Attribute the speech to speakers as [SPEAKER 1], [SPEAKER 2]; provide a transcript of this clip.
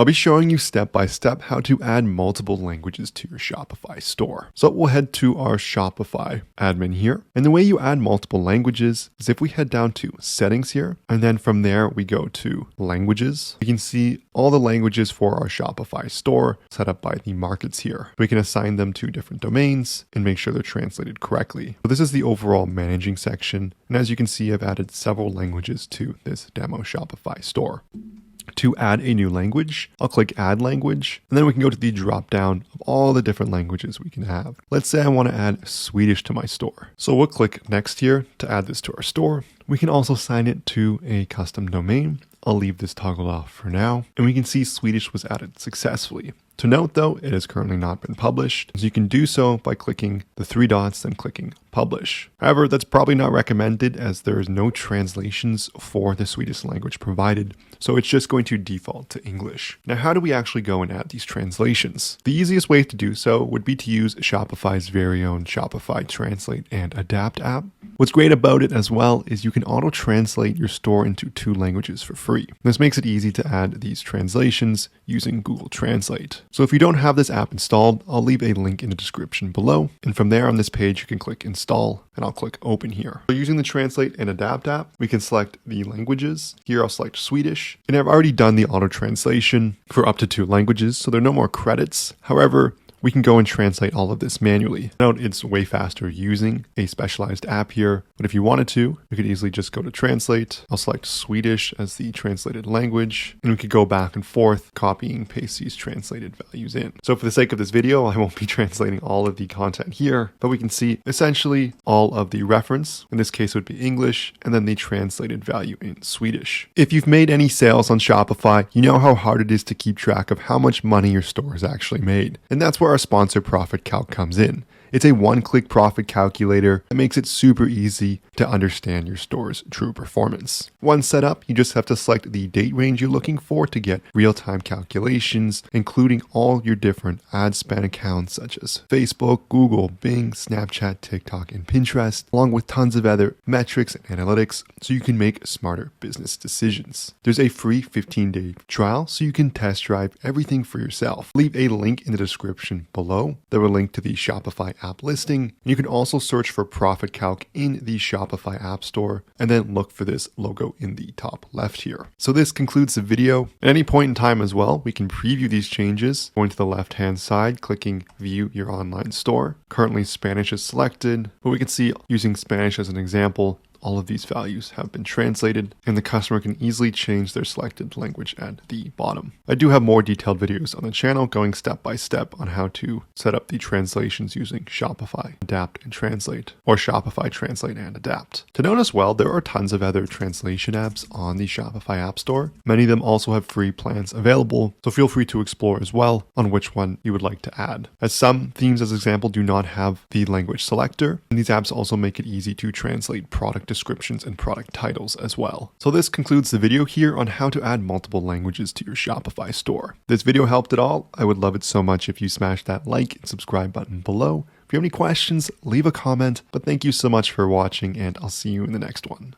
[SPEAKER 1] I'll be showing you step by step how to add multiple languages to your Shopify store. So we'll head to our Shopify admin here. And the way you add multiple languages is if we head down to settings here, and then from there we go to languages. We can see all the languages for our Shopify store set up by the markets here. We can assign them to different domains and make sure they're translated correctly. So this is the overall managing section. And as you can see, I've added several languages to this demo Shopify store. To add a new language, I'll click add language, and then we can go to the drop down of all the different languages we can have. Let's say I want to add Swedish to my store. So we'll click next here to add this to our store. We can also assign it to a custom domain. I'll leave this toggled off for now, and we can see Swedish was added successfully. To note though, it has currently not been published, so you can do so by clicking the three dots and clicking publish. However, that's probably not recommended as there is no translations for the Swedish language provided, so it's just going to default to English. Now, how do we actually go and add these translations? The easiest way to do so would be to use Shopify's very own Shopify Translate and Adapt app. What's great about it as well is you can auto-translate your store into 2 languages for free. This makes it easy to add these translations using Google Translate. So if you don't have this app installed, I'll leave a link in the description below. And from there on this page, you can click install and I'll click open here. So using the Translate and Adapt app, we can select the languages. Here I'll select Swedish, and I've already done the auto translation for up to 2 languages, so there are no more credits. However, we can go and translate all of this manually. Note it's way faster using a specialized app here, but if you wanted to, you could easily just go to translate. I'll select Swedish as the translated language, and we could go back and forth, copying and paste these translated values in. So for the sake of this video, I won't be translating all of the content here, but we can see essentially all of the reference. In this case, it would be English, and then the translated value in Swedish. If you've made any sales on Shopify, you know how hard it is to keep track of how much money your store has actually made. And that's where our sponsor PRODKIT comes in. It's a one-click profit calculator that makes it super easy to understand your store's true performance. Once set up, you just have to select the date range you're looking for to get real-time calculations, including all your different ad spend accounts such as Facebook, Google, Bing, Snapchat, TikTok, and Pinterest, along with tons of other metrics and analytics so you can make smarter business decisions. There's a free 15-day trial so you can test drive everything for yourself. Leave a link in the description below. There will link to the Shopify app listing. You can also search for PRODKIT in the Shopify app store and then look for this logo in the top left here. So this concludes the video. At any point in time as well, we can preview these changes. Going to the left hand side, clicking view your online store. Currently Spanish is selected, but we can see using Spanish as an example, all of these values have been translated and the customer can easily change their selected language at the bottom. I do have more detailed videos on the channel going step by step on how to set up the translations using Shopify Adapt and Translate, or Shopify Translate and Adapt. To note as well, there are tons of other translation apps on the Shopify App Store. Many of them also have free plans available, so feel free to explore as well on which one you would like to add. As some themes, as example, do not have the language selector, and these apps also make it easy to translate product descriptions and product titles as well. So this concludes the video here on how to add multiple languages to your Shopify store. If this video helped at all, I would love it so much if you smash that like and subscribe button below. If you have any questions, leave a comment, but thank you so much for watching and I'll see you in the next one.